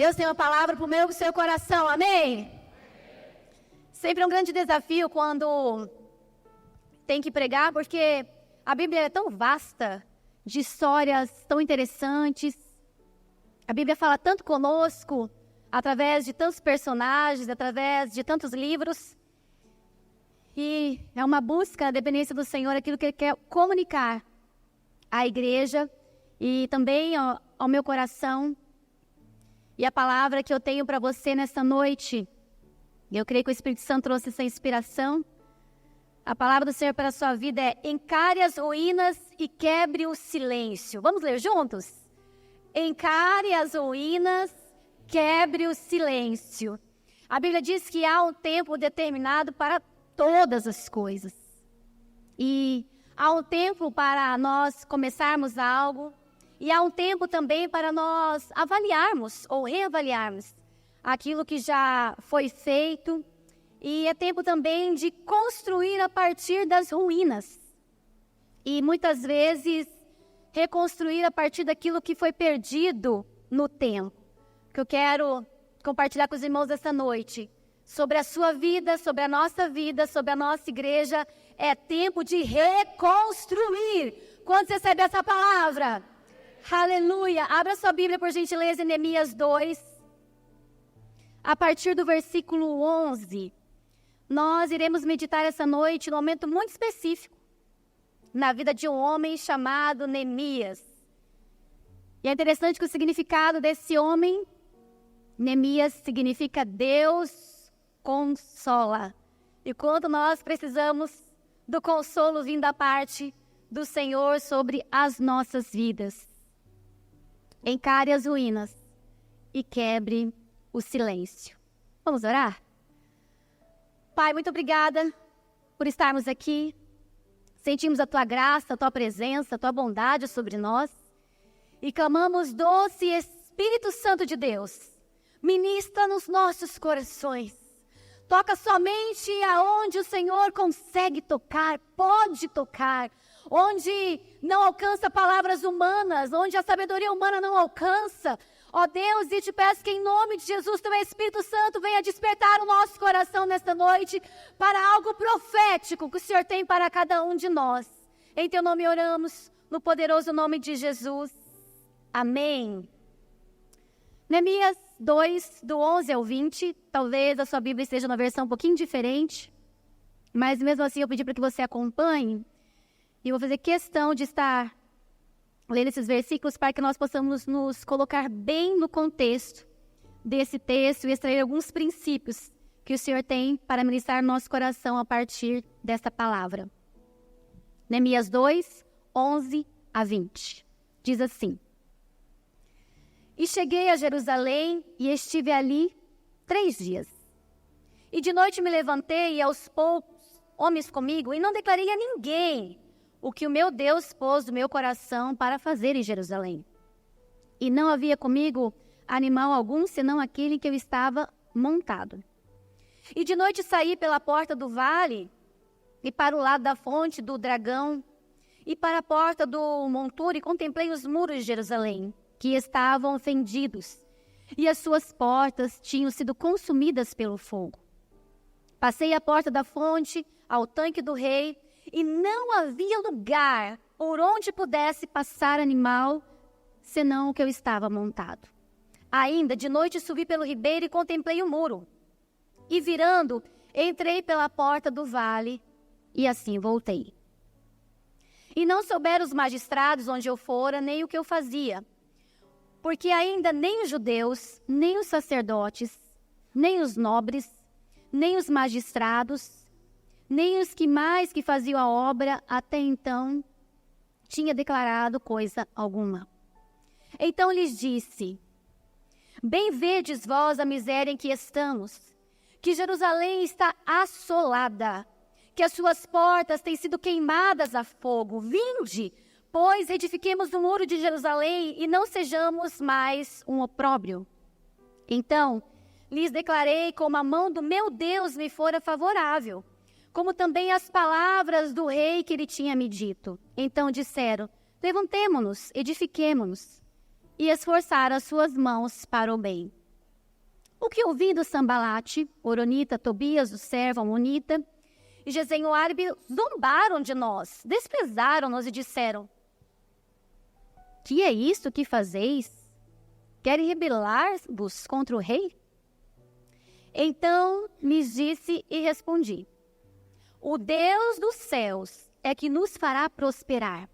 Deus tem uma palavra para o meu e para o seu coração, amém? Sempre é um grande desafio quando tem que pregar, porque a Bíblia é tão vasta, de histórias tão interessantes. A Bíblia fala tanto conosco, através de tantos personagens, através de tantos livros. E é uma busca, a dependência do Senhor, aquilo que Ele quer comunicar à igreja e também ao meu coração. E a palavra que eu tenho para você nesta noite, eu creio que o Espírito Santo trouxe essa inspiração. A palavra do Senhor para a sua vida é: encare as ruínas e quebre o silêncio. Vamos ler juntos? Encare as ruínas, quebre o silêncio. A Bíblia diz que há um tempo determinado para todas as coisas. E há um tempo para nós começarmos algo, e há um tempo também para nós avaliarmos ou reavaliarmos aquilo que já foi feito. E é tempo também de construir a partir das ruínas. E muitas vezes reconstruir a partir daquilo que foi perdido no tempo. Que eu quero compartilhar com os irmãos essa noite. Sobre a sua vida, sobre a nossa igreja, é tempo de reconstruir. Quantos recebem essa palavra? Aleluia! Abra sua Bíblia, por gentileza, em Neemias 2. A partir do versículo 11, nós iremos meditar essa noite num momento muito específico na vida de um homem chamado Neemias. E é interessante que o significado desse homem, Neemias, significa Deus consola. E quanto nós precisamos do consolo vindo da parte do Senhor sobre as nossas vidas. Encare as ruínas e quebre o silêncio. Vamos orar? Pai, muito obrigada por estarmos aqui. Sentimos a Tua graça, a Tua presença, a Tua bondade sobre nós. E clamamos, doce Espírito Santo de Deus, ministra nos nossos corações. Toca somente aonde o Senhor consegue tocar, pode tocar. Onde não alcança palavras humanas, onde a sabedoria humana não alcança. Ó Deus, e te peço que em nome de Jesus, Teu Espírito Santo venha despertar o nosso coração nesta noite para algo profético que o Senhor tem para cada um de nós. Em Teu nome oramos, no poderoso nome de Jesus. Amém. Neemias 2, do 11 ao 20, talvez a sua Bíblia esteja numa versão um pouquinho diferente, mas mesmo assim eu pedi para que você acompanhe, e eu vou fazer questão de estar lendo esses versículos para que nós possamos nos colocar bem no contexto desse texto e extrair alguns princípios que o Senhor tem para ministrar no nosso coração a partir desta palavra. Neemias 2, 11 a 20, diz assim: E cheguei a Jerusalém e estive ali 3 dias. E de noite me levantei e aos poucos, homens comigo, e não declarei a ninguém o que o meu Deus pôs no meu coração para fazer em Jerusalém. E não havia comigo animal algum, senão aquele que eu estava montado. E de noite saí pela porta do vale, e para o lado da fonte do dragão, e para a porta do monturo, e contemplei os muros de Jerusalém, que estavam fendidos, e as suas portas tinham sido consumidas pelo fogo. Passei a porta da fonte ao tanque do rei, e não havia lugar por onde pudesse passar animal, senão o que eu estava montado. Ainda de noite subi pelo ribeiro e contemplei o muro, e virando, entrei pela porta do vale, e assim voltei. E não souberam os magistrados onde eu fora, nem o que eu fazia, porque ainda nem os judeus, nem os sacerdotes, nem os nobres, nem os magistrados, nem os que mais que faziam a obra até então tinha declarado coisa alguma. Então lhes disse: Bem vedes vós a miséria em que estamos, que Jerusalém está assolada, que as suas portas têm sido queimadas a fogo. Vinde, pois edifiquemos o muro de Jerusalém e não sejamos mais um opróbrio. Então lhes declarei como a mão do meu Deus me fora favorável, como também as palavras do rei que ele tinha me dito. Então disseram: Levantemo-nos, edifiquemo-nos, e esforçaram as suas mãos para o bem. O que ouvindo Sambalate, Horonita, Tobias, o servo amonita, e Gesem o árabe zombaram de nós, desprezaram-nos e disseram: que é isto que fazeis? Querem rebelar-vos contra o rei? Então lhes disse e respondi: o Deus dos céus é que nos fará prosperar,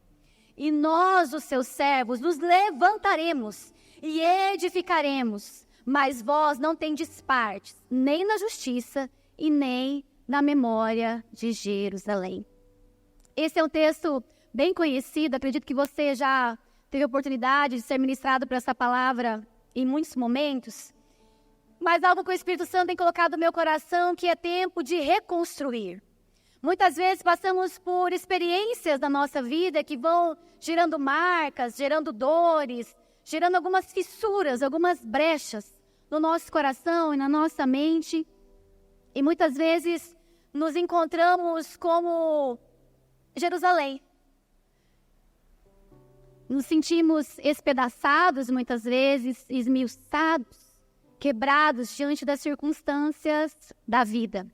e nós, os seus servos, nos levantaremos e edificaremos, mas vós não tendes partes, nem na justiça e nem na memória de Jerusalém. Esse é um texto bem conhecido, acredito que você já teve a oportunidade de ser ministrado por essa palavra em muitos momentos, mas algo que o Espírito Santo tem colocado no meu coração, que é tempo de reconstruir. Muitas vezes passamos por experiências da nossa vida que vão gerando marcas, gerando dores, gerando algumas fissuras, algumas brechas no nosso coração e na nossa mente. E muitas vezes nos encontramos como Jerusalém. Nos sentimos espedaçados muitas vezes, esmiuçados, quebrados diante das circunstâncias da vida.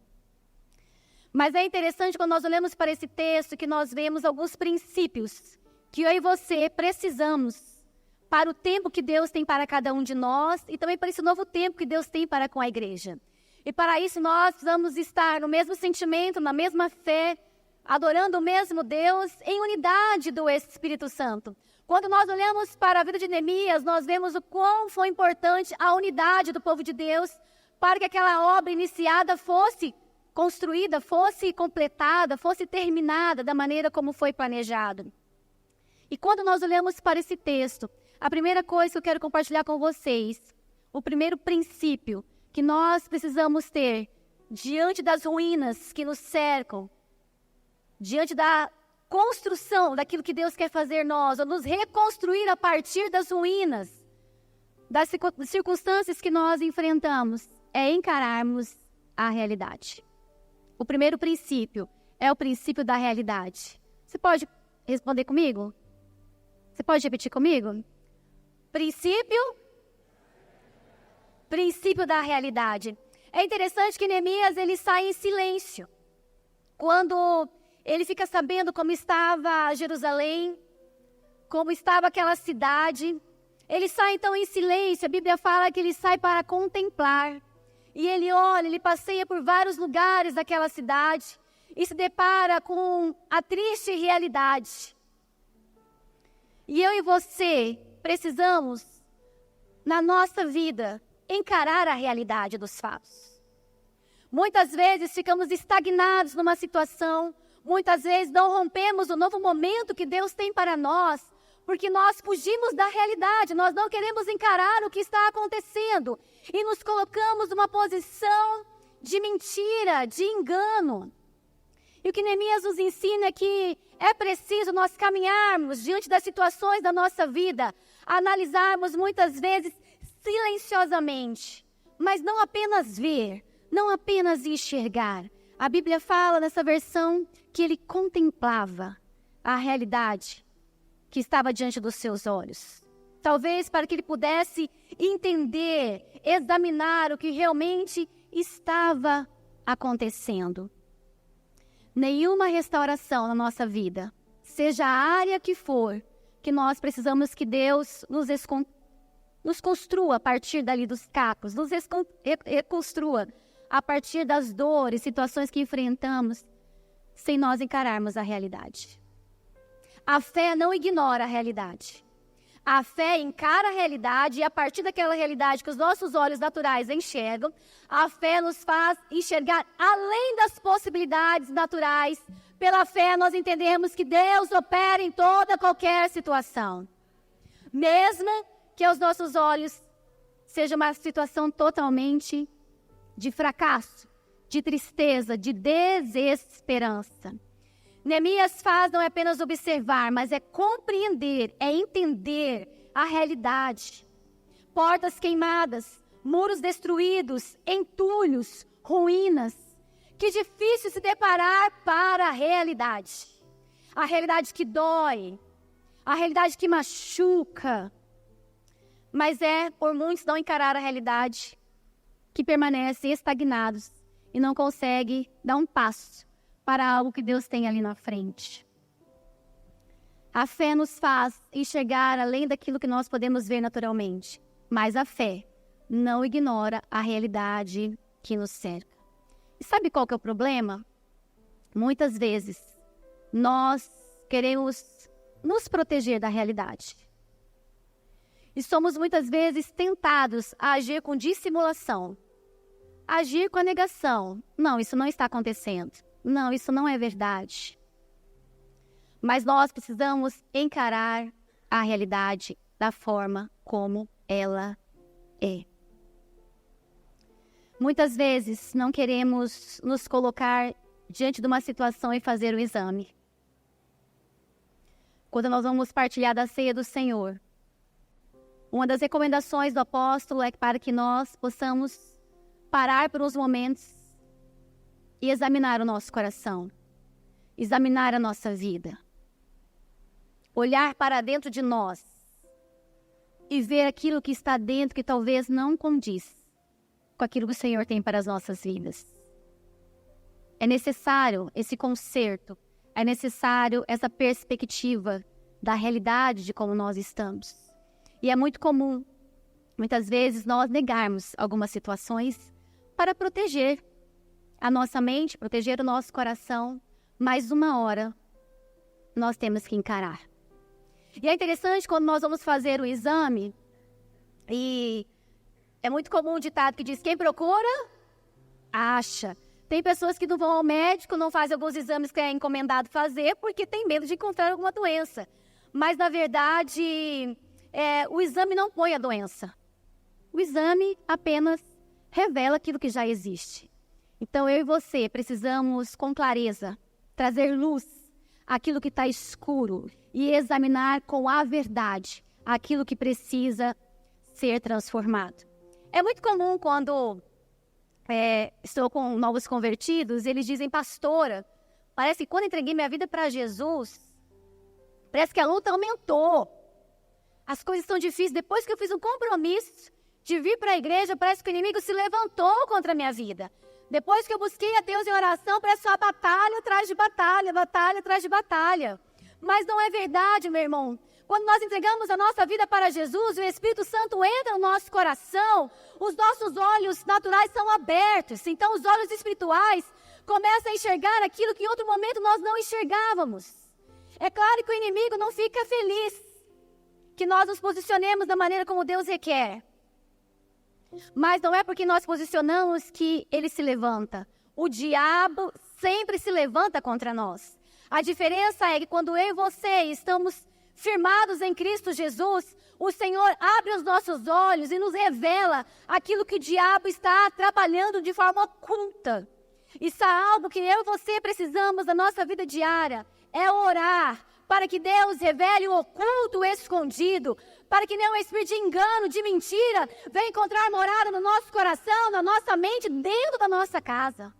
Mas é interessante quando nós olhamos para esse texto que nós vemos alguns princípios que eu e você precisamos para o tempo que Deus tem para cada um de nós e também para esse novo tempo que Deus tem para com a igreja. E para isso nós precisamos estar no mesmo sentimento, na mesma fé, adorando o mesmo Deus em unidade do Espírito Santo. Quando nós olhamos para a vida de Neemias, nós vemos o quão foi importante a unidade do povo de Deus para que aquela obra iniciada fosse construída, fosse completada, fosse terminada da maneira como foi planejado. E quando nós olhamos para esse texto, a primeira coisa que eu quero compartilhar com vocês, o primeiro princípio que nós precisamos ter diante das ruínas que nos cercam, diante da construção daquilo que Deus quer fazer nós, ou nos reconstruir a partir das ruínas, das circunstâncias que nós enfrentamos, é encararmos a realidade. O primeiro princípio é o princípio da realidade. Você pode responder comigo? Você pode repetir comigo? Princípio da realidade. É interessante que Neemias, ele sai em silêncio. Quando ele fica sabendo como estava Jerusalém, como estava aquela cidade, ele sai então em silêncio. A Bíblia fala que ele sai para contemplar. E ele olha, ele passeia por vários lugares daquela cidade e se depara com a triste realidade. E eu e você precisamos, na nossa vida, encarar a realidade dos fatos. Muitas vezes ficamos estagnados numa situação, muitas vezes não rompemos o novo momento que Deus tem para nós, porque nós fugimos da realidade, nós não queremos encarar o que está acontecendo e nos colocamos numa posição de mentira, de engano. E o que Neemias nos ensina é que é preciso nós caminharmos diante das situações da nossa vida, analisarmos muitas vezes silenciosamente, mas não apenas ver, não apenas enxergar. A Bíblia fala nessa versão que ele contemplava a realidade que estava diante dos seus olhos. Talvez para que ele pudesse entender, examinar o que realmente estava acontecendo. Nenhuma restauração na nossa vida, seja a área que for, que nós precisamos que Deus nos construa a partir dali dos cacos, nos reconstrua a partir das dores, situações que enfrentamos, sem nós encararmos a realidade. A fé não ignora a realidade. A fé encara a realidade e a partir daquela realidade que os nossos olhos naturais enxergam, a fé nos faz enxergar além das possibilidades naturais. Pela fé nós entendemos que Deus opera em toda qualquer situação. Mesmo que aos nossos olhos seja uma situação totalmente de fracasso, de tristeza, de desesperança. Neemias faz não é apenas observar, mas é compreender, é entender a realidade. Portas queimadas, muros destruídos, entulhos, ruínas. Que difícil se deparar para a realidade. A realidade que dói, a realidade que machuca. Mas por muitos não encarar a realidade, que permanecem estagnados e não conseguem dar um passo para algo que Deus tem ali na frente. A fé nos faz enxergar além daquilo que nós podemos ver naturalmente, mas a fé não ignora a realidade que nos cerca. E sabe qual que é o problema? Muitas vezes nós queremos nos proteger da realidade. E somos muitas vezes tentados a agir com dissimulação, agir com a negação. Não, isso não está acontecendo. Não, isso não é verdade. Mas nós precisamos encarar a realidade da forma como ela é. Muitas vezes não queremos nos colocar diante de uma situação e fazer o exame. Quando nós vamos partilhar da ceia do Senhor, uma das recomendações do apóstolo é para que nós possamos parar por uns momentos e examinar o nosso coração, examinar a nossa vida, olhar para dentro de nós e ver aquilo que está dentro que talvez não condiz com aquilo que o Senhor tem para as nossas vidas. É necessário esse conserto, é necessário essa perspectiva da realidade de como nós estamos. E é muito comum, muitas vezes, nós negarmos algumas situações para proteger a nossa mente, proteger o nosso coração, mas uma hora nós temos que encarar. E é interessante quando nós vamos fazer o exame, e é muito comum um ditado que diz, quem procura, acha. Tem pessoas que não vão ao médico, não fazem alguns exames que é encomendado fazer, porque tem medo de encontrar alguma doença. Mas, na verdade, o exame não põe a doença. O exame apenas revela aquilo que já existe. Então, eu e você precisamos, com clareza, trazer luz àquilo que está escuro e examinar com a verdade aquilo que precisa ser transformado. É muito comum quando estou com novos convertidos, eles dizem, pastora, parece que quando entreguei minha vida para Jesus, parece que a luta aumentou. As coisas estão difíceis. Depois que eu fiz um compromisso de vir para a igreja, parece que o inimigo se levantou contra a minha vida. Depois que eu busquei a Deus em oração, parece só batalha atrás de batalha, batalha atrás de batalha. Mas não é verdade, meu irmão. Quando nós entregamos a nossa vida para Jesus, o Espírito Santo entra no nosso coração, os nossos olhos naturais são abertos. Então, os olhos espirituais começam a enxergar aquilo que em outro momento nós não enxergávamos. É claro que o inimigo não fica feliz que nós nos posicionemos da maneira como Deus requer. Mas não é porque nós posicionamos que ele se levanta. O diabo sempre se levanta contra nós. A diferença é que quando eu e você estamos firmados em Cristo Jesus, o Senhor abre os nossos olhos e nos revela aquilo que o diabo está trabalhando de forma oculta. Isso é algo que eu e você precisamos na nossa vida diária, é orar para que Deus revele o oculto, o escondido, para que nenhum espírito de engano, de mentira, venha encontrar morada no nosso coração, na nossa mente, dentro da nossa casa.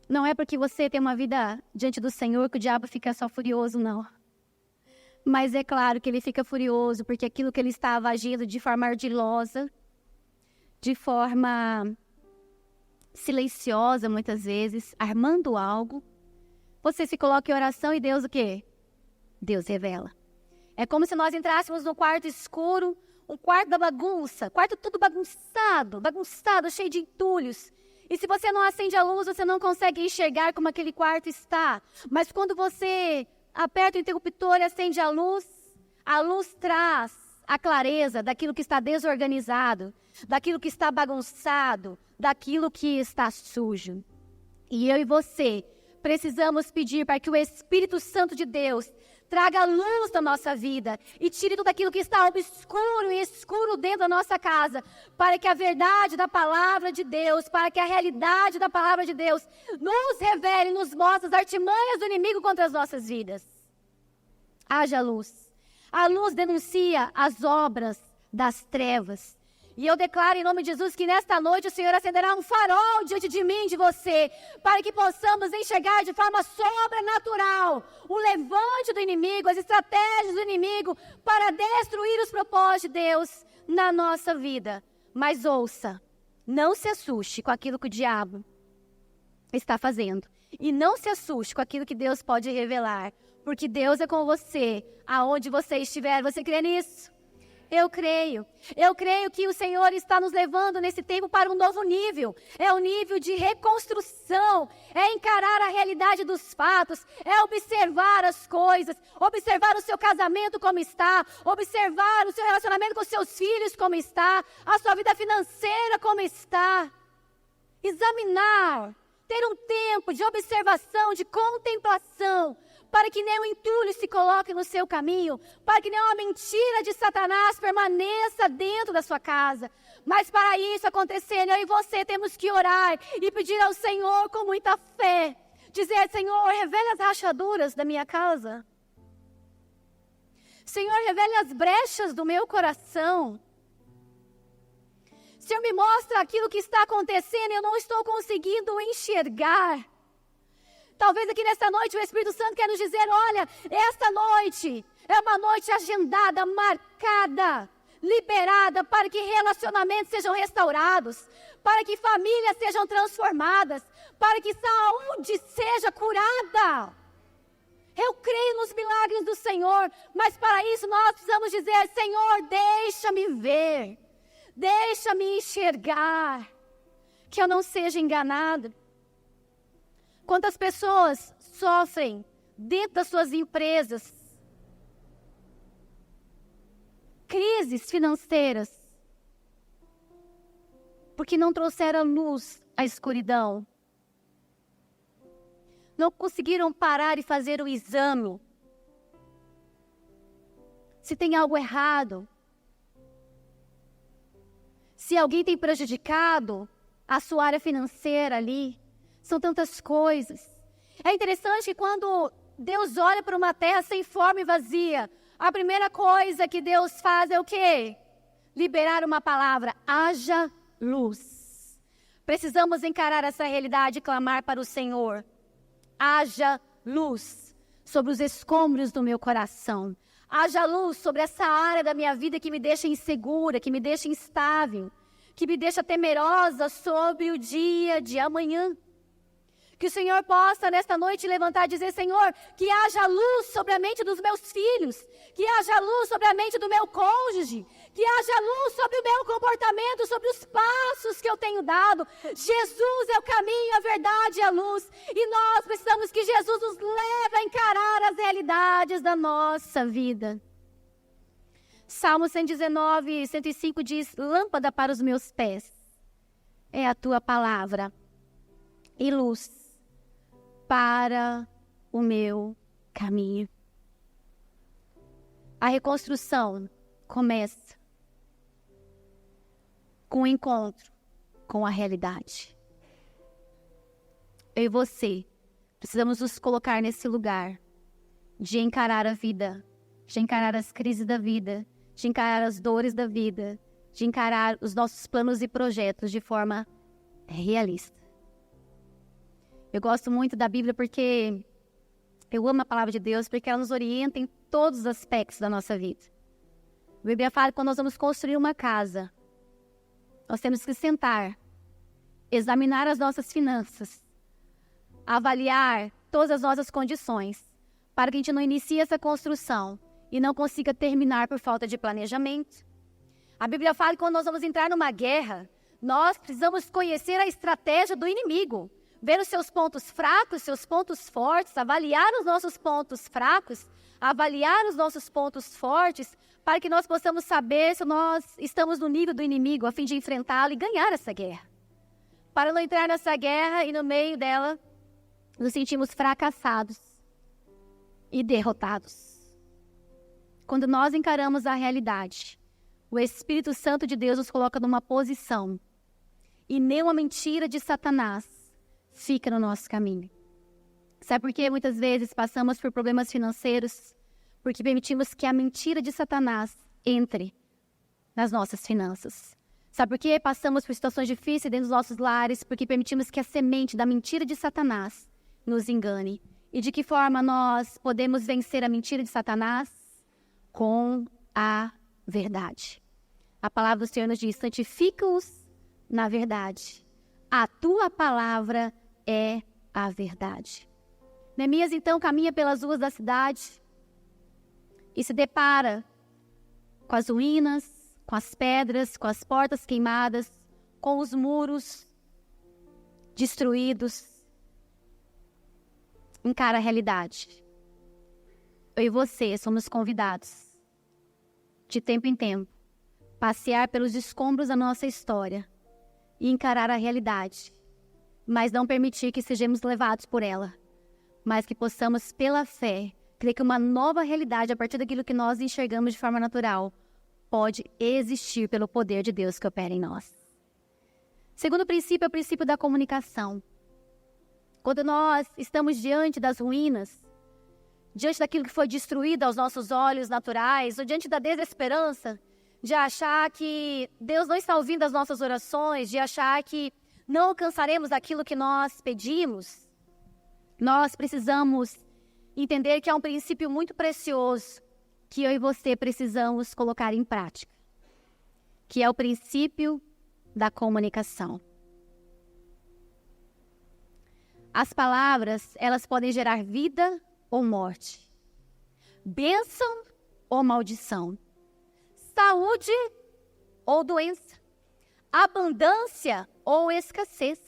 Não é porque você tem uma vida diante do Senhor que o diabo fica só furioso, não. Mas é claro que ele fica furioso porque aquilo que ele estava agindo de forma ardilosa, de forma silenciosa muitas vezes, armando algo, você se coloca em oração e Deus o quê? Deus revela. É como se nós entrássemos num quarto escuro, um quarto da bagunça, quarto tudo bagunçado, cheio de entulhos. E se você não acende a luz, você não consegue enxergar como aquele quarto está. Mas quando você aperta o interruptor e acende a luz traz a clareza daquilo que está desorganizado, daquilo que está bagunçado, daquilo que está sujo. E eu e você precisamos pedir para que o Espírito Santo de Deus traga luz na nossa vida e tire tudo aquilo que está obscuro e escuro dentro da nossa casa, para que a verdade da palavra de Deus, para que a realidade da palavra de Deus nos revele, nos mostre as artimanhas do inimigo contra as nossas vidas. Haja luz. A luz denuncia as obras das trevas. E eu declaro em nome de Jesus que nesta noite o Senhor acenderá um farol diante de mim e de você, para que possamos enxergar de forma sobrenatural o levante do inimigo, as estratégias do inimigo para destruir os propósitos de Deus na nossa vida. Mas ouça, não se assuste com aquilo que o diabo está fazendo. E não se assuste com aquilo que Deus pode revelar, porque Deus é com você, aonde você estiver. Você crê nisso? Eu creio que o Senhor está nos levando nesse tempo para um novo nível. É um nível de reconstrução, é encarar a realidade dos fatos, é observar as coisas, observar o seu casamento como está, observar o seu relacionamento com os seus filhos como está, a sua vida financeira como está. Examinar, ter um tempo de observação, de contemplação, para que nem um entulho se coloque no seu caminho, para que nenhuma mentira de Satanás permaneça dentro da sua casa. Mas para isso acontecer, eu e você temos que orar e pedir ao Senhor com muita fé. Dizer, Senhor, revele as rachaduras da minha casa. Senhor, revele as brechas do meu coração. Senhor, me mostra aquilo que está acontecendo e eu não estou conseguindo enxergar. Talvez aqui nesta noite o Espírito Santo quer nos dizer, olha, esta noite é uma noite agendada, marcada, liberada para que relacionamentos sejam restaurados, para que famílias sejam transformadas, para que saúde seja curada. Eu creio nos milagres do Senhor, mas para isso nós precisamos dizer, Senhor, deixa-me ver, deixa-me enxergar, que eu não seja enganado. Quantas pessoas sofrem dentro das suas empresas crises financeiras porque não trouxeram luz à escuridão, não conseguiram parar e fazer o exame se tem algo errado, se alguém tem prejudicado a sua área financeira ali. São tantas coisas. É interessante que quando Deus olha para uma terra sem forma e vazia, a primeira coisa que Deus faz é o quê? Liberar uma palavra, haja luz. Precisamos encarar essa realidade e clamar para o Senhor. Haja luz sobre os escombros do meu coração. Haja luz sobre essa área da minha vida que me deixa insegura, que me deixa instável, que me deixa temerosa sobre o dia de amanhã. Que o Senhor possa nesta noite levantar e dizer, Senhor, que haja luz sobre a mente dos meus filhos, que haja luz sobre a mente do meu cônjuge, que haja luz sobre o meu comportamento, sobre os passos que eu tenho dado. Jesus é o caminho, a verdade e a luz. E nós precisamos que Jesus nos leve a encarar as realidades da nossa vida. Salmo 119, 105 diz, lâmpada para os meus pés é a tua palavra e luz para o meu caminho. A reconstrução começa com o encontro com a realidade. Eu e você precisamos nos colocar nesse lugar de encarar a vida, de encarar as crises da vida, de encarar as dores da vida, de encarar os nossos planos e projetos de forma realista. Eu gosto muito da Bíblia porque eu amo a palavra de Deus, porque ela nos orienta em todos os aspectos da nossa vida. A Bíblia fala que quando nós vamos construir uma casa, nós temos que sentar, examinar as nossas finanças, avaliar todas as nossas condições, para que a gente não inicie essa construção e não consiga terminar por falta de planejamento. A Bíblia fala que quando nós vamos entrar numa guerra, nós precisamos conhecer a estratégia do inimigo, ver os seus pontos fracos, seus pontos fortes, avaliar os nossos pontos fracos, avaliar os nossos pontos fortes, para que nós possamos saber se nós estamos no nível do inimigo, a fim de enfrentá-lo e ganhar essa guerra. Para não entrar nessa guerra e no meio dela, nos sentimos fracassados e derrotados. Quando nós encaramos a realidade, o Espírito Santo de Deus nos coloca numa posição e nenhuma mentira de Satanás fica no nosso caminho. Sabe por que muitas vezes passamos por problemas financeiros? Porque permitimos que a mentira de Satanás entre nas nossas finanças. Sabe por quê? Passamos por situações difíceis dentro dos nossos lares, porque permitimos que a semente da mentira de Satanás nos engane. E de que forma nós podemos vencer a mentira de Satanás? Com a verdade. A palavra do Senhor nos diz: santifica-os na verdade. A tua palavra é a verdade. Neemias então caminha pelas ruas da cidade e se depara com as ruínas, com as pedras, com as portas queimadas, com os muros destruídos. Encara a realidade. Eu e você somos convidados, de tempo em tempo, passear pelos escombros da nossa história e encarar a realidade, mas não permitir que sejamos levados por ela, mas que possamos, pela fé, crer que uma nova realidade, a partir daquilo que nós enxergamos de forma natural, pode existir pelo poder de Deus que opera em nós. Segundo princípio é o princípio da comunicação. Quando nós estamos diante das ruínas, diante daquilo que foi destruído aos nossos olhos naturais, ou diante da desesperança, de achar que Deus não está ouvindo as nossas orações, de achar que não alcançaremos aquilo que nós pedimos, nós precisamos entender que há um princípio muito precioso que eu e você precisamos colocar em prática, que é o princípio da comunicação. As palavras, elas podem gerar vida ou morte, bênção ou maldição, saúde ou doença, abundância ou escassez.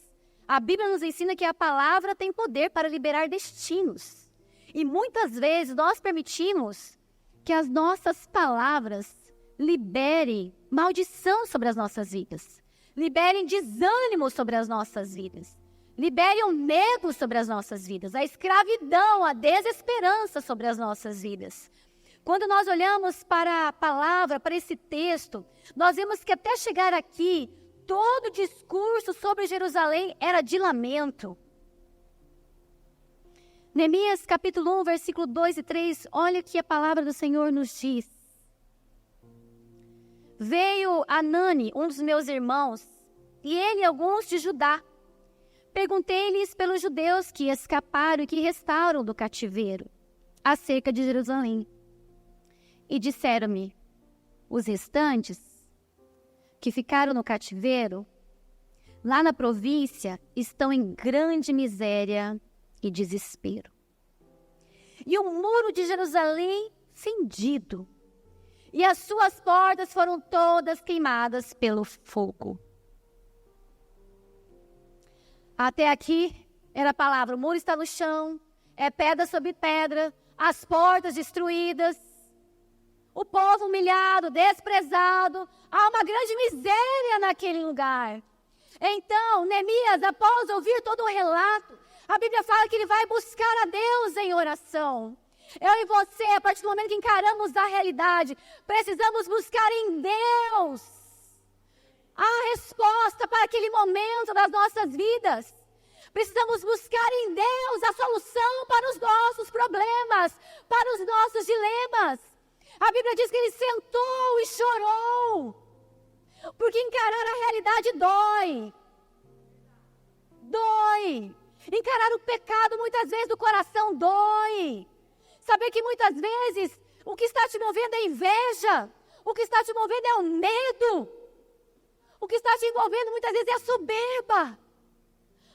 A Bíblia nos ensina que a palavra tem poder para liberar destinos. E muitas vezes nós permitimos que as nossas palavras liberem maldição sobre as nossas vidas, liberem desânimo sobre as nossas vidas, liberem o medo sobre as nossas vidas, a escravidão, a desesperança sobre as nossas vidas. Quando nós olhamos para a palavra, para esse texto, nós vemos que até chegar aqui, todo o discurso sobre Jerusalém era de lamento. Neemias capítulo 1, versículo 2 e 3, olha o que a palavra do Senhor nos diz. Veio Anani, um dos meus irmãos, e ele e alguns de Judá. Perguntei-lhes pelos judeus que escaparam e que restaram do cativeiro, acerca de Jerusalém. E disseram-me, os restantes, que ficaram no cativeiro, lá na província, estão em grande miséria e desespero. E o muro de Jerusalém fendido, e as suas portas foram todas queimadas pelo fogo. Até aqui era a palavra, o muro está no chão, é pedra sobre pedra, as portas destruídas, o povo humilhado, desprezado, há uma grande miséria naquele lugar. Então, Neemias, após ouvir todo o relato, a Bíblia fala que ele vai buscar a Deus em oração. Eu e você, a partir do momento que encaramos a realidade, precisamos buscar em Deus a resposta para aquele momento das nossas vidas. Precisamos buscar em Deus a solução para os nossos problemas, para os nossos dilemas. A Bíblia diz que ele sentou e chorou, porque encarar a realidade dói. Dói. Encarar o pecado muitas vezes do coração dói. Saber que muitas vezes o que está te movendo é inveja, o que está te movendo é o medo, o que está te envolvendo muitas vezes é a soberba.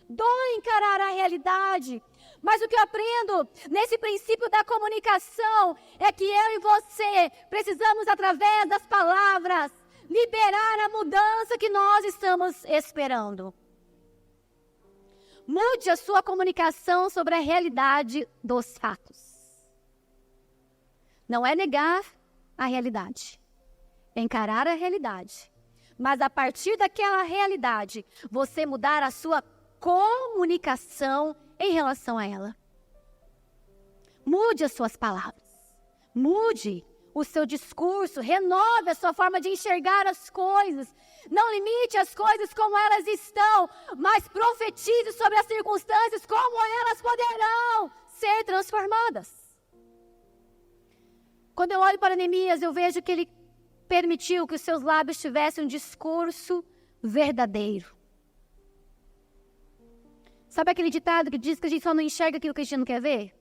Dói encarar a realidade, mas o que eu aprendo nesse princípio da comunicação é que eu e você precisamos, através das palavras, liberar a mudança que nós estamos esperando. Mude a sua comunicação sobre a realidade dos fatos. Não é negar a realidade, é encarar a realidade. Mas a partir daquela realidade, você mudar a sua comunicação em relação a ela. Mude as suas palavras. Mude o seu discurso. Renove a sua forma de enxergar as coisas. Não limite as coisas como elas estão, mas profetize sobre as circunstâncias como elas poderão ser transformadas. Quando eu olho para Neemias, eu vejo que ele permitiu que os seus lábios tivessem um discurso verdadeiro. Sabe aquele ditado que diz que a gente só não enxerga aquilo que a gente não quer ver?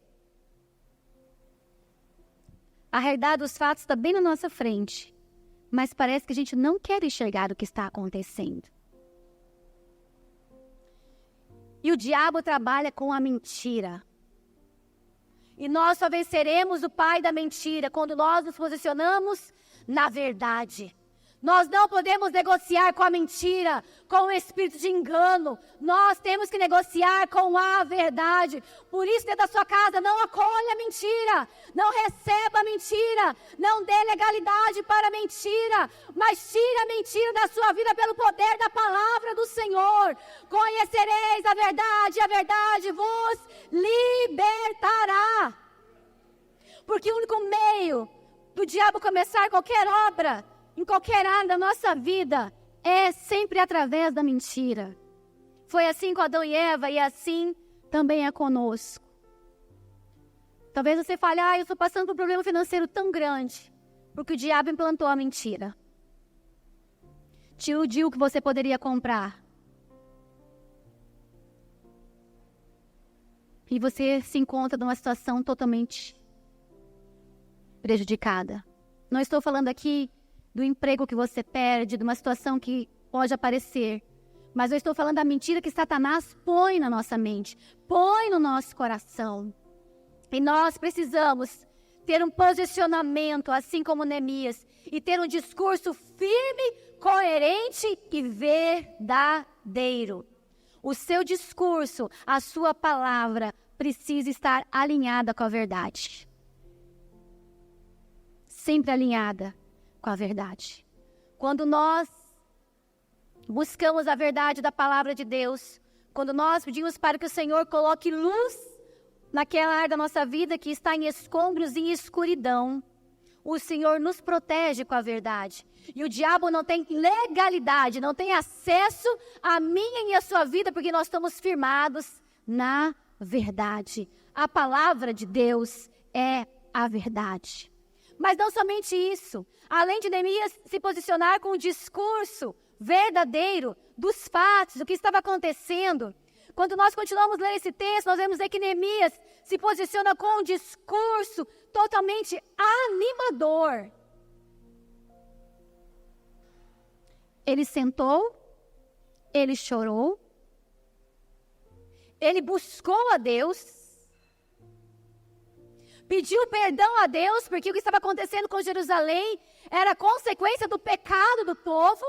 A realidade dos fatos está bem na nossa frente, mas parece que a gente não quer enxergar o que está acontecendo. E o diabo trabalha com a mentira. E nós só venceremos o pai da mentira quando nós nos posicionamos na verdade. Nós não podemos negociar com a mentira, com o espírito de engano. Nós temos que negociar com a verdade. Por isso, dentro da sua casa, não acolha a mentira. Não receba a mentira. Não dê legalidade para a mentira. Mas tire a mentira da sua vida pelo poder da palavra do Senhor. Conhecereis a verdade vos libertará. Porque o único meio do diabo começar qualquer obra, em qualquer área da nossa vida, é sempre através da mentira. Foi assim com Adão e Eva e assim também é conosco. Talvez você fale, eu estou passando por um problema financeiro tão grande, porque o diabo implantou a mentira. Te iludiu que você poderia comprar. E você se encontra numa situação totalmente prejudicada. Não estou falando aqui do emprego que você perde, de uma situação que pode aparecer. Mas eu estou falando da mentira que Satanás põe na nossa mente, põe no nosso coração. E nós precisamos ter um posicionamento, assim como Neemias, e ter um discurso firme, coerente e verdadeiro. O seu discurso, a sua palavra, precisa estar alinhada com a verdade. Sempre alinhada com a verdade. Quando nós buscamos a verdade da palavra de Deus, quando nós pedimos para que o Senhor coloque luz naquela área da nossa vida que está em escombros e em escuridão, o Senhor nos protege com a verdade. E o diabo não tem legalidade, não tem acesso à minha e à sua vida, porque nós estamos firmados na verdade. A palavra de Deus é a verdade. Mas não somente isso. Além de Neemias se posicionar com um discurso verdadeiro dos fatos, do que estava acontecendo, quando nós continuamos lendo esse texto, nós vemos que Neemias se posiciona com um discurso totalmente animador. Ele sentou, ele chorou, ele buscou a Deus, pediu perdão a Deus, porque o que estava acontecendo com Jerusalém era consequência do pecado do povo.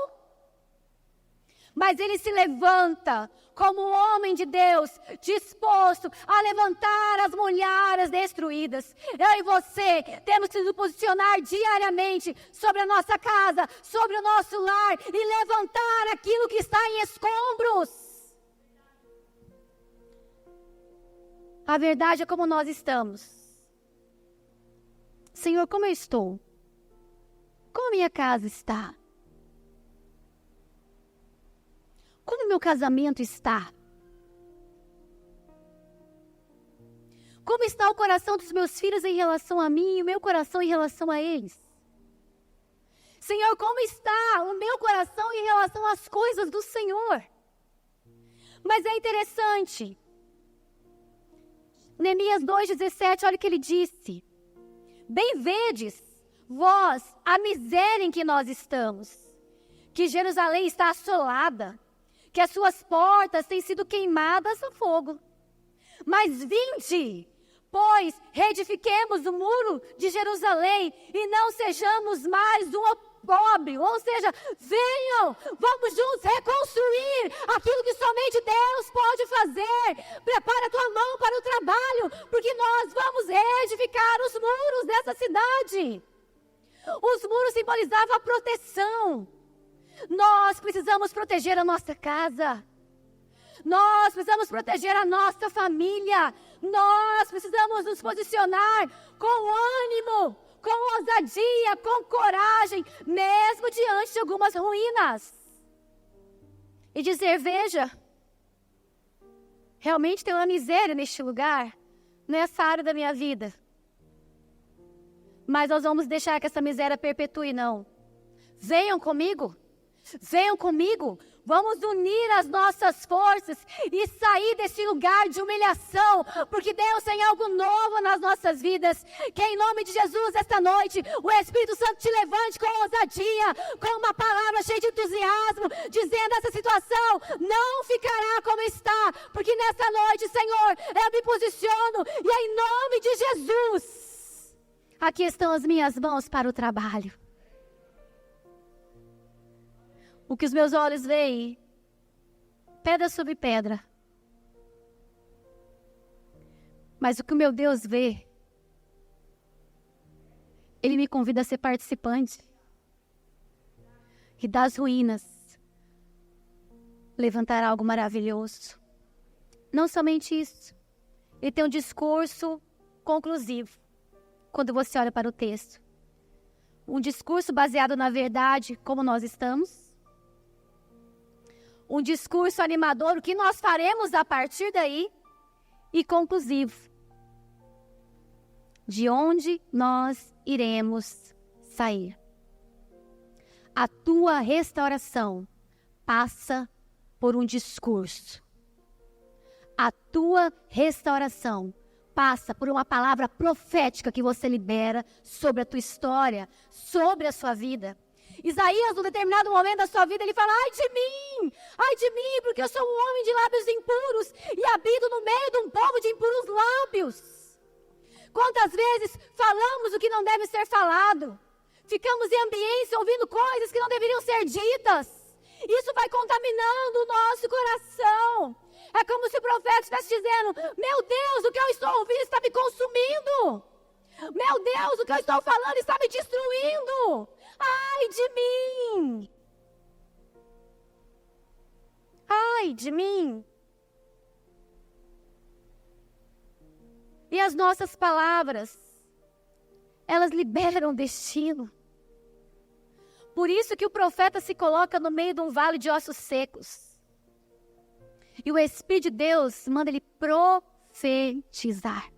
Mas ele se levanta como um homem de Deus, disposto a levantar as muralhas destruídas. Eu e você temos que nos posicionar diariamente sobre a nossa casa, sobre o nosso lar e levantar aquilo que está em escombros. A verdade é como nós estamos. Senhor, como eu estou? Como minha casa está? Como meu casamento está? Como está o coração dos meus filhos em relação a mim e o meu coração em relação a eles? Senhor, como está o meu coração em relação às coisas do Senhor? Mas é interessante. Neemias 2,17, olha o que ele disse. Bem vedes, vós, a miséria em que nós estamos, que Jerusalém está assolada, que as suas portas têm sido queimadas a fogo. Mas vinde, pois reedifiquemos o muro de Jerusalém e não sejamos mais um opróbrio. Ou seja, venham, vamos juntos reconstruir aquilo que somente Deus pode fazer. Prepara a tua mão para o trabalho, porque nós vamos reedificar os muros dessa cidade. Os muros simbolizavam a proteção. Nós precisamos proteger a nossa casa. Nós precisamos proteger a nossa família. Nós precisamos nos posicionar com ânimo, com ousadia, com coragem, mesmo diante de algumas ruínas. E dizer, veja, realmente tem uma miséria neste lugar, nessa área da minha vida. Mas nós vamos deixar que essa miséria perpetue, não. Venham comigo. Venham comigo. Vamos unir as nossas forças e sair desse lugar de humilhação, porque Deus tem algo novo nas nossas vidas. Que em nome de Jesus, esta noite, o Espírito Santo te levante com ousadia, com uma palavra cheia de entusiasmo, dizendo: essa situação não ficará como está, porque nesta noite, Senhor, eu me posiciono e em nome de Jesus, aqui estão as minhas mãos para o trabalho. O que os meus olhos veem, pedra sobre pedra. Mas o que o meu Deus vê, Ele me convida a ser participante. E das ruínas, levantar algo maravilhoso. Não somente isso, Ele tem um discurso conclusivo, quando você olha para o texto. Um discurso baseado na verdade, como nós estamos. Um discurso animador, o que nós faremos a partir daí, e conclusivo, de onde nós iremos sair. A tua restauração passa por um discurso. A tua restauração passa por uma palavra profética que você libera sobre a tua história, sobre a sua vida. Isaías, num determinado momento da sua vida, ele fala: ai de mim, porque eu sou um homem de lábios impuros e habito no meio de um povo de impuros lábios. Quantas vezes falamos o que não deve ser falado? Ficamos em ambientes ouvindo coisas que não deveriam ser ditas. Isso vai contaminando o nosso coração. É como se o profeta estivesse dizendo: meu Deus, o que eu estou ouvindo está me consumindo. Meu Deus, o que eu estou falando está me destruindo. Ai de mim! Ai de mim! E as nossas palavras, elas liberam destino. Por isso que o profeta se coloca no meio de um vale de ossos secos. E o Espírito de Deus manda ele profetizar.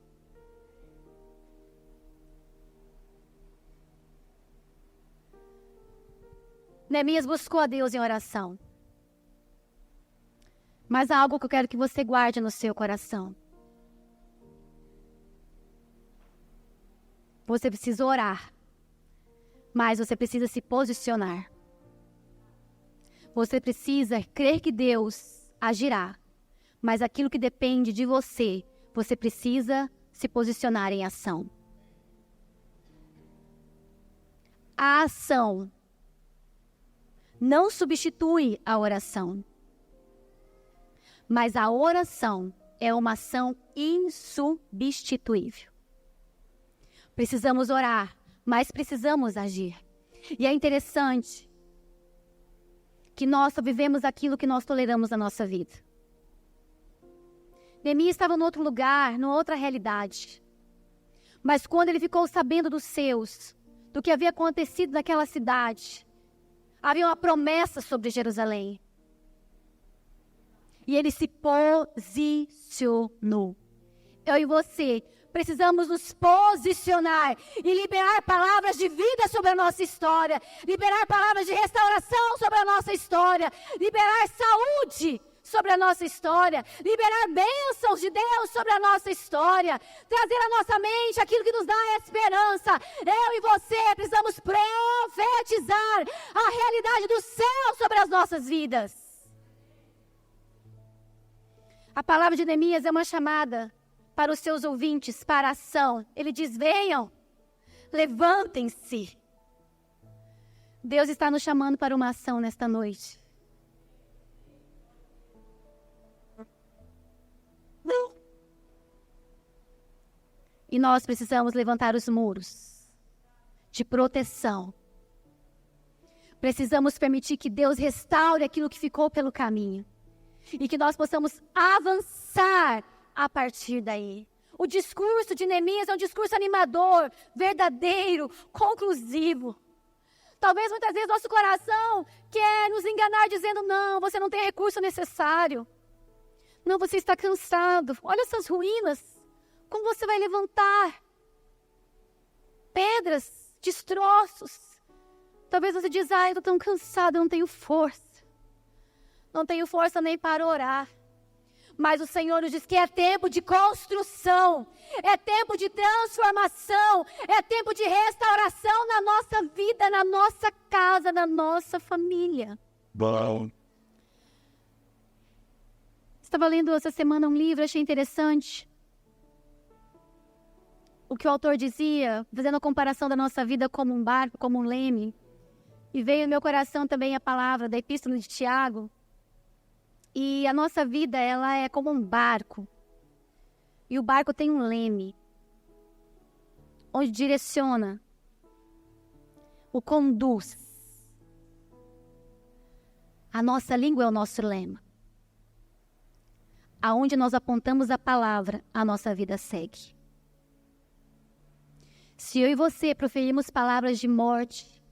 Neemias buscou a Deus em oração. Mas há algo que eu quero que você guarde no seu coração. Você precisa orar, mas você precisa se posicionar. Você precisa crer que Deus agirá, mas aquilo que depende de você, você precisa se posicionar em ação. A ação não substitui a oração, mas a oração é uma ação insubstituível. Precisamos orar, mas precisamos agir. E é interessante que nós só vivemos aquilo que nós toleramos na nossa vida. Neemias estava em outro lugar, numa outra realidade. Mas quando ele ficou sabendo dos seus, do que havia acontecido naquela cidade, havia uma promessa sobre Jerusalém. E ele se posicionou. Eu e você precisamos nos posicionar e liberar palavras de vida sobre a nossa história, liberar palavras de restauração sobre a nossa história, liberar saúde sobre a nossa história, liberar bênçãos de Deus sobre a nossa história, trazer à nossa mente aquilo que nos dá esperança. Eu e você precisamos profetizar a realidade do céu sobre as nossas vidas. A palavra de Neemias é uma chamada para os seus ouvintes, para a ação. Ele diz: venham, levantem-se. Deus está nos chamando para uma ação nesta noite. E nós precisamos levantar os muros de proteção. Precisamos permitir que Deus restaure aquilo que ficou pelo caminho. E que nós possamos avançar a partir daí. O discurso de Neemias é um discurso animador, verdadeiro, conclusivo. Talvez muitas vezes nosso coração quer nos enganar dizendo: não, você não tem recurso necessário. Não, você está cansado. Olha essas ruínas. Como você vai levantar? Pedras, destroços. Talvez você diz, eu estou tão cansado, eu não tenho força. Não tenho força nem para orar. Mas o Senhor nos diz que é tempo de construção, é tempo de transformação, é tempo de restauração na nossa vida, na nossa casa, na nossa família. Bom. Estava lendo essa semana um livro, achei interessante. O que o autor dizia, fazendo a comparação da nossa vida como um barco, como um leme. E veio no meu coração também a palavra da Epístola de Tiago. E a nossa vida, ela é como um barco. E o barco tem um leme, onde direciona, o conduz. A nossa língua é o nosso lema. Aonde nós apontamos a palavra, a nossa vida segue. Se eu e você proferirmos palavras de morte,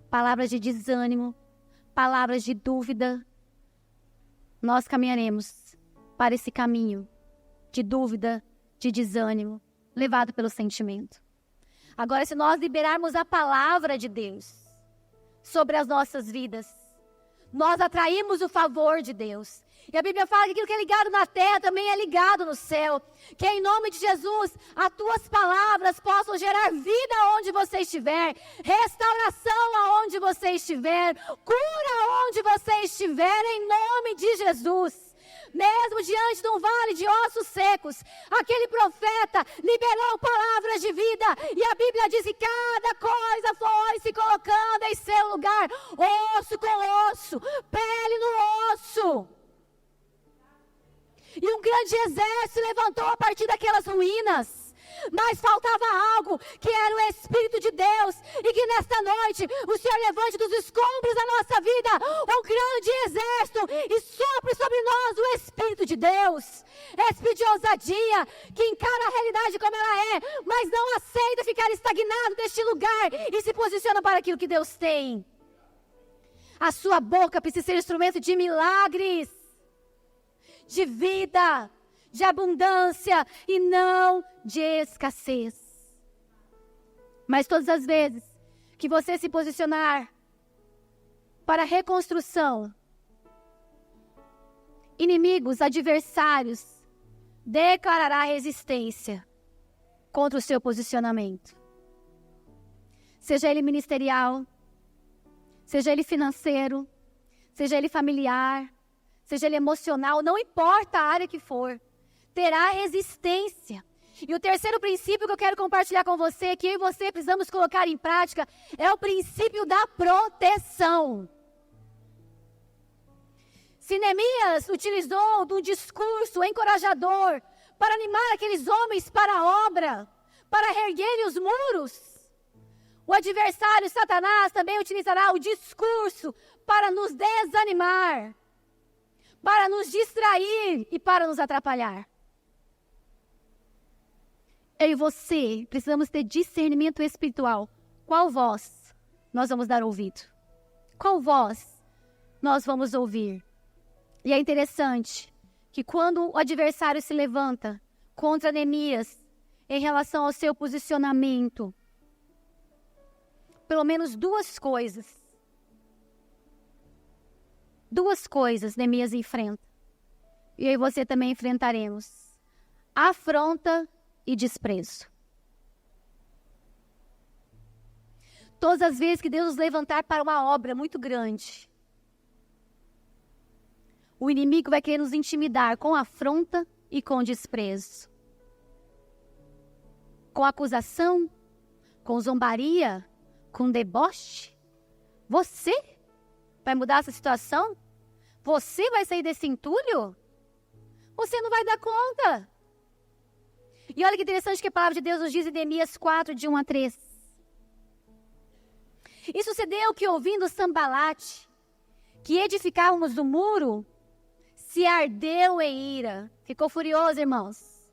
palavras de desânimo, palavras de dúvida, nós caminharemos para esse caminho de dúvida, de desânimo, levado pelo sentimento. Agora, se nós liberarmos a palavra de Deus sobre as nossas vidas, nós atraímos o favor de Deus. E a Bíblia fala que aquilo que é ligado na terra também é ligado no céu. Que em nome de Jesus, as tuas palavras possam gerar vida onde você estiver, restauração aonde você estiver, cura aonde você estiver, em nome de Jesus. Mesmo diante de um vale de ossos secos, aquele profeta liberou palavras de vida. E a Bíblia diz que cada coisa foi se colocando em seu lugar. Osso com osso, pele no osso. E um grande exército levantou a partir daquelas ruínas. Mas faltava algo, que era o Espírito de Deus. E que nesta noite o Senhor levante dos escombros da nossa vida um grande exército e sopre sobre nós o Espírito de Deus. Espírito de ousadia, que encara a realidade como ela é, mas não aceita ficar estagnado neste lugar e se posiciona para aquilo que Deus tem. A sua boca precisa ser instrumento de milagres, de vida, de abundância e não de escassez. Mas todas as vezes que você se posicionar para reconstrução, inimigos, adversários, declarará resistência contra o seu posicionamento. Seja ele ministerial, seja ele financeiro, seja ele familiar, seja ele emocional, não importa a área que for, terá resistência. E o terceiro princípio que eu quero compartilhar com você, que eu e você precisamos colocar em prática, é o princípio da proteção. Se Neemias utilizou do discurso encorajador para animar aqueles homens para a obra, para reerguerem os muros, o adversário Satanás também utilizará o discurso para nos desanimar, para nos distrair e para nos atrapalhar. Eu e você precisamos ter discernimento espiritual. Qual voz nós vamos dar ouvido? Qual voz nós vamos ouvir? E é interessante que quando o adversário se levanta contra Neemias em relação ao seu posicionamento, pelo menos duas coisas Neemias enfrenta. E eu e você também enfrentaremos. Afronta e desprezo. Todas as vezes que Deus nos levantar para uma obra muito grande, o inimigo vai querer nos intimidar com afronta e com desprezo. Com acusação, com zombaria, com deboche. Você vai mudar essa situação? Você vai sair desse entulho? Você não vai dar conta. E olha que interessante que a palavra de Deus nos diz em Neemias 4, de 1 a 3. E sucedeu que, ouvindo Sambalate, que edificávamos o muro, se ardeu em ira. Ficou furioso, irmãos.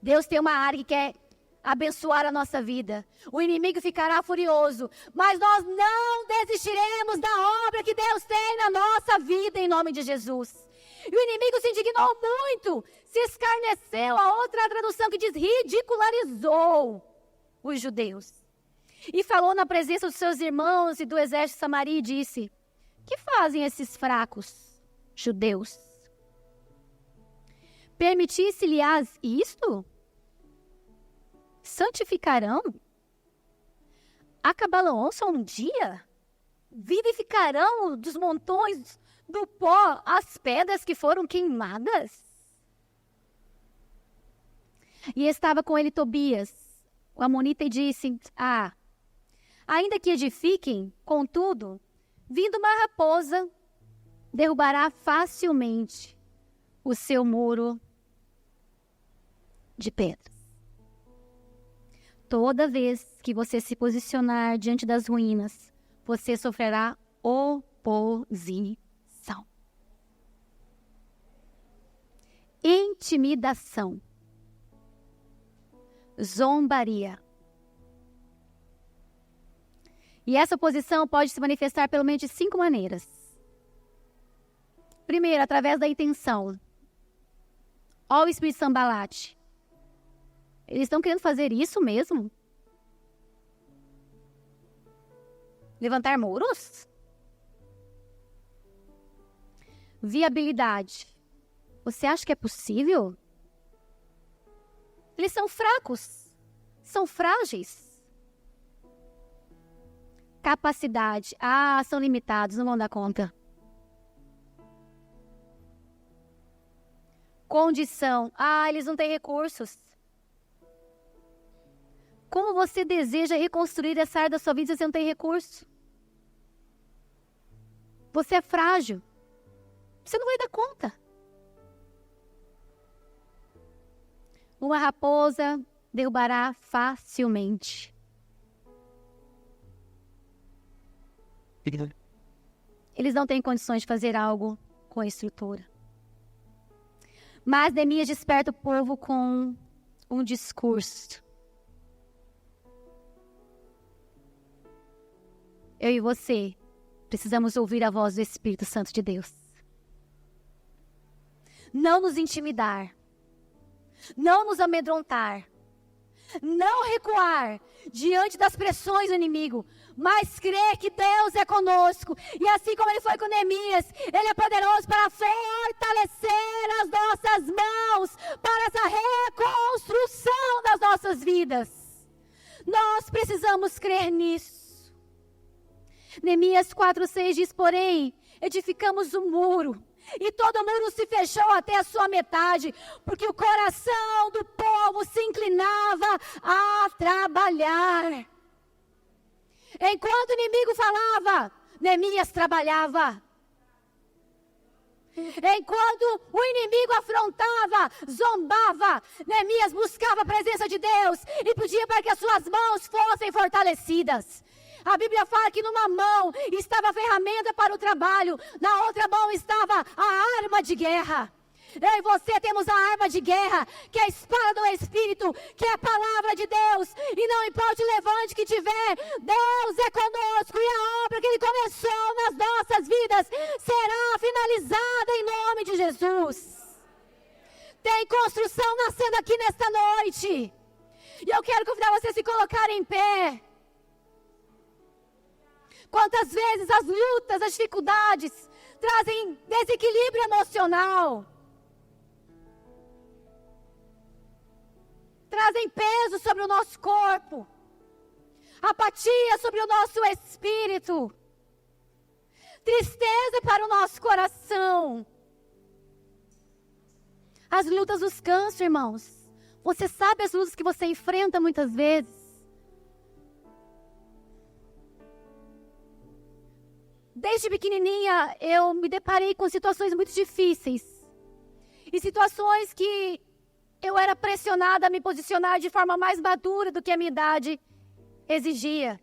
Deus tem uma área que quer abençoar a nossa vida. O inimigo ficará furioso, mas nós não desistiremos da obra que Deus tem na nossa vida, em nome de Jesus. E o inimigo se indignou muito, se escarneceu. A outra tradução que diz ridicularizou os judeus. E falou na presença dos seus irmãos e do exército de Samaria e disse: que fazem esses fracos judeus? Permitisse-lhes isto? Santificarão? Acabalão só um dia? Vivificarão dos montões do pó as pedras que foram queimadas? E estava com ele Tobias, o amonita, e disse: ainda que edifiquem, contudo, vindo uma raposa, derrubará facilmente o seu muro de pedras. Toda vez que você se posicionar diante das ruínas, você sofrerá oposição, intimidação, zombaria. E essa oposição pode se manifestar pelo menos de 5 maneiras. Primeiro, através da intenção. Ó o espírito Sambalate. Eles estão querendo fazer isso mesmo? Levantar muros? Viabilidade. Você acha que é possível? Eles são fracos. São frágeis. Capacidade. São limitados, não vão dar conta. Condição. Eles não têm recursos. Como você deseja reconstruir essa área da sua vida se você não tem recurso? Você é frágil. Você não vai dar conta. Uma raposa derrubará facilmente. Eles não têm condições de fazer algo com a estrutura. Mas Neemias desperta o povo com um discurso. Eu e você precisamos ouvir a voz do Espírito Santo de Deus. Não nos intimidar. Não nos amedrontar. Não recuar diante das pressões do inimigo, mas crer que Deus é conosco. E assim como Ele foi com Neemias, Ele é poderoso para fortalecer as nossas mãos para essa reconstrução das nossas vidas. Nós precisamos crer nisso. Neemias 4:6 diz: porém, edificamos um muro, e todo o muro se fechou até a sua metade, porque o coração do povo se inclinava a trabalhar. Enquanto o inimigo falava, Neemias trabalhava. Enquanto o inimigo afrontava, zombava, Neemias buscava a presença de Deus e pedia para que as suas mãos fossem fortalecidas. A Bíblia fala que numa mão estava a ferramenta para o trabalho, na outra mão estava a arma de guerra. Eu e você temos a arma de guerra, que é a espada do Espírito, que é a palavra de Deus. E não importa o levante que tiver, Deus é conosco. E a obra que Ele começou nas nossas vidas será finalizada em nome de Jesus. Tem construção nascendo aqui nesta noite. E eu quero convidar você a se colocar em pé. Quantas vezes as lutas, as dificuldades trazem desequilíbrio emocional. Trazem peso sobre o nosso corpo. Apatia sobre o nosso espírito. Tristeza para o nosso coração. As lutas nos cansam, irmãos. Você sabe as lutas que você enfrenta muitas vezes. Desde pequenininha, eu me deparei com situações muito difíceis. E situações que eu era pressionada a me posicionar de forma mais madura do que a minha idade exigia.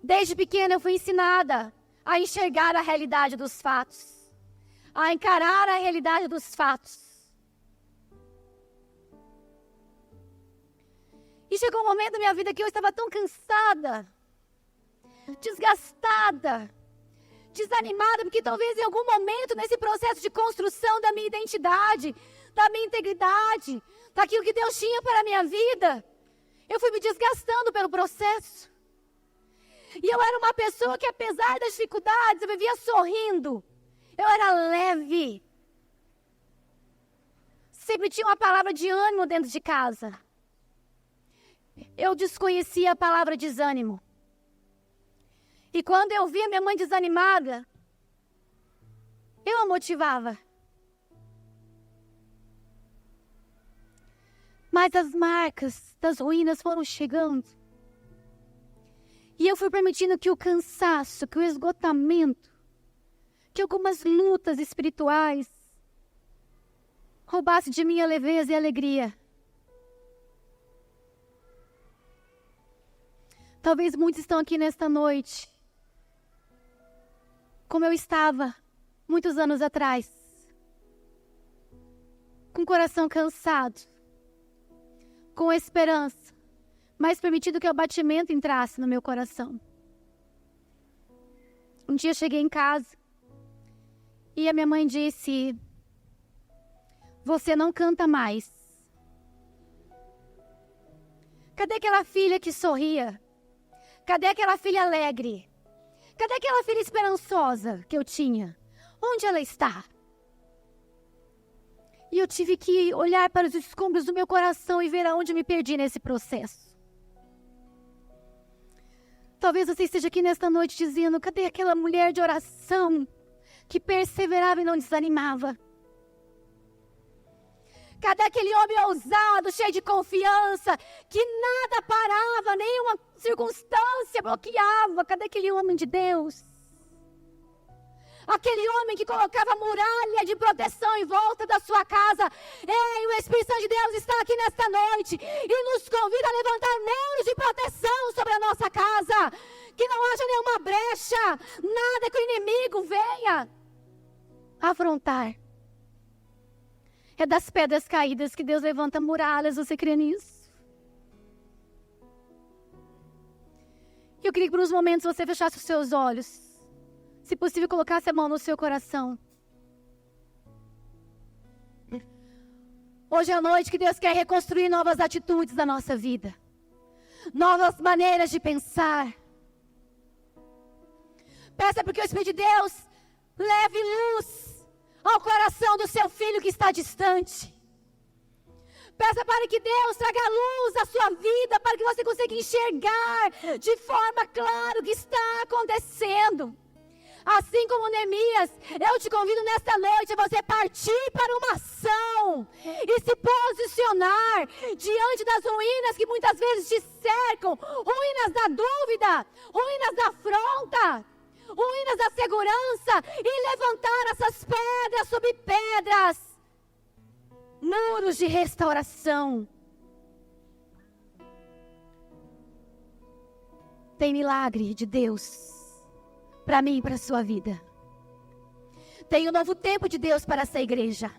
Desde pequena, eu fui ensinada a enxergar a realidade dos fatos. A encarar a realidade dos fatos. E chegou um momento da minha vida que eu estava tão cansada, desgastada, desanimada, porque talvez em algum momento nesse processo de construção da minha identidade, da minha integridade, daquilo que Deus tinha para a minha vida, Eu fui me desgastando pelo processo. E eu era uma pessoa que, apesar das dificuldades, eu vivia sorrindo. Eu era leve. Sempre tinha uma palavra de ânimo dentro de casa. Eu desconhecia a palavra desânimo. E quando eu via minha mãe desanimada, eu a motivava. Mas as marcas das ruínas foram chegando. E eu fui permitindo que o cansaço, que o esgotamento, que algumas lutas espirituais roubasse de mim a leveza e a alegria. Talvez muitos estão aqui nesta noite, como eu estava muitos anos atrás, com o coração cansado, com esperança, mas permitido que o abatimento entrasse no meu coração. Um dia eu cheguei em casa e a minha mãe disse: você não canta mais. Cadê aquela filha que sorria? Cadê aquela filha alegre? Cadê aquela filha esperançosa que eu tinha? Onde ela está? E eu tive que olhar para os escombros do meu coração e ver aonde me perdi nesse processo. Talvez você esteja aqui nesta noite dizendo: cadê aquela mulher de oração que perseverava e não desanimava? Cadê aquele homem ousado, cheio de confiança, que nada parava, nenhuma circunstância bloqueava? Cadê aquele homem de Deus? Aquele homem que colocava muralha de proteção em volta da sua casa. Ei, o Espírito Santo de Deus está aqui nesta noite e nos convida a levantar muros de proteção sobre a nossa casa. Que não haja nenhuma brecha, nada que o inimigo venha afrontar. É das pedras caídas que Deus levanta muralhas. Você crê nisso? Eu queria que por uns momentos você fechasse os seus olhos. Se possível, colocasse a mão no seu coração. Hoje é a noite que Deus quer reconstruir novas atitudes da nossa vida. Novas maneiras de pensar. Peça porque o Espírito de Deus leve luz ao coração do seu filho que está distante. Peça para que Deus traga luz à sua vida, para que você consiga enxergar de forma clara o que está acontecendo. Assim como Neemias, eu te convido nesta noite a você partir para uma ação e se posicionar diante das ruínas que muitas vezes te cercam, ruínas da dúvida, ruínas da afronta, ruínas da segurança, e levantar essas pedras sobre pedras, muros de restauração. Tem milagre de Deus para mim e para a sua vida. Tem um novo tempo de Deus para essa igreja.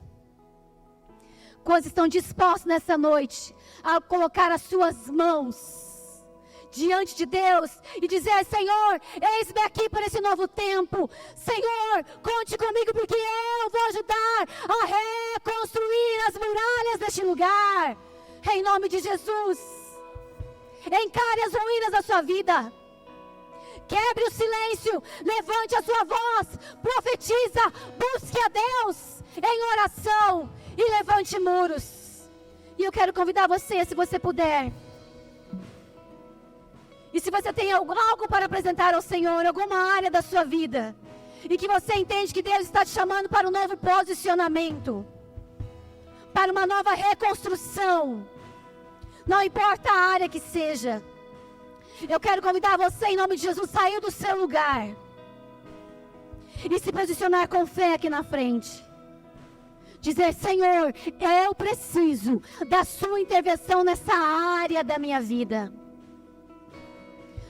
Quantos estão dispostos nessa noite a colocar as suas mãos diante de Deus e dizer: Senhor, eis-me aqui para esse novo tempo. Senhor, conte comigo, porque eu vou ajudar a reconstruir as muralhas deste lugar. Em nome de Jesus, encare as ruínas da sua vida. Quebre o silêncio, levante a sua voz, profetiza, busque a Deus em oração e levante muros. E eu quero convidar você, se você puder, e se você tem algo para apresentar ao Senhor, alguma área da sua vida, e que você entende que Deus está te chamando para um novo posicionamento, para uma nova reconstrução, não importa a área que seja, eu quero convidar você, em nome de Jesus, sair do seu lugar e se posicionar com fé aqui na frente. Dizer: Senhor, eu preciso da sua intervenção nessa área da minha vida.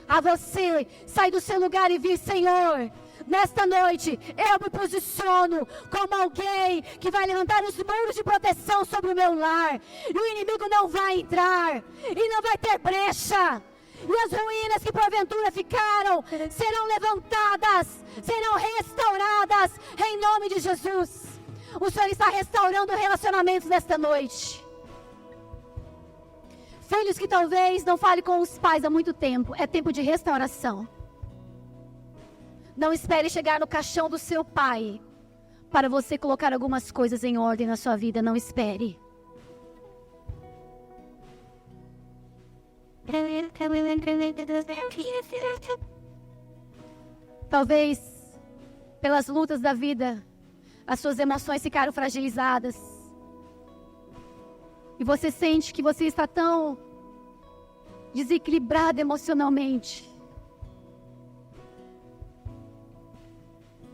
A você sair do seu lugar e vir: Senhor, nesta noite eu me posiciono como alguém que vai levantar os muros de proteção sobre o meu lar, e o inimigo não vai entrar e não vai ter brecha. E as ruínas que porventura ficaram serão levantadas, serão restauradas em nome de Jesus. O Senhor está restaurando relacionamentos nesta noite. Filhos que talvez não falem com os pais há muito tempo. É tempo de restauração. Não espere chegar no caixão do seu pai para você colocar algumas coisas em ordem na sua vida. Não espere. Talvez, pelas lutas da vida, as suas emoções ficaram fragilizadas. E você sente que você está tão desequilibrado emocionalmente.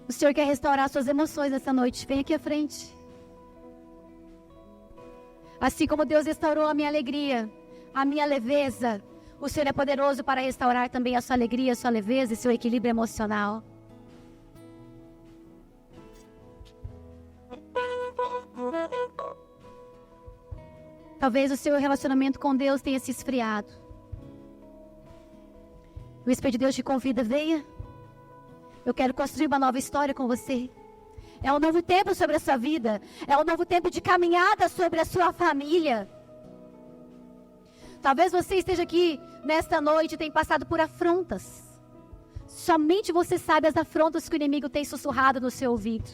O Senhor quer restaurar suas emoções essa noite. Vem aqui à frente. Assim como Deus restaurou a minha alegria, a minha leveza, o Senhor é poderoso para restaurar também a sua alegria, a sua leveza e seu equilíbrio emocional. Talvez o seu relacionamento com Deus tenha se esfriado. O Espírito de Deus te convida, venha. Eu quero construir uma nova história com você. É um novo tempo sobre a sua vida. É um novo tempo de caminhada sobre a sua família. Talvez você esteja aqui nesta noite e tenha passado por afrontas. Somente você sabe as afrontas que o inimigo tem sussurrado no seu ouvido.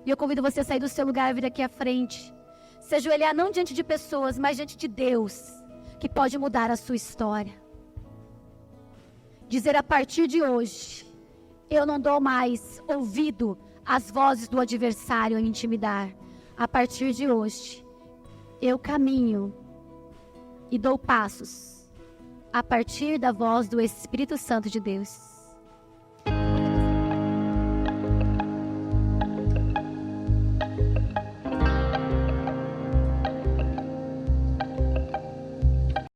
E eu convido você a sair do seu lugar e vir aqui à frente. Se ajoelhar não diante de pessoas, mas diante de Deus, que pode mudar a sua história. Dizer a partir de hoje, eu não dou mais ouvido às vozes do adversário a me intimidar. A partir de hoje, eu caminho e dou passos a partir da voz do Espírito Santo de Deus.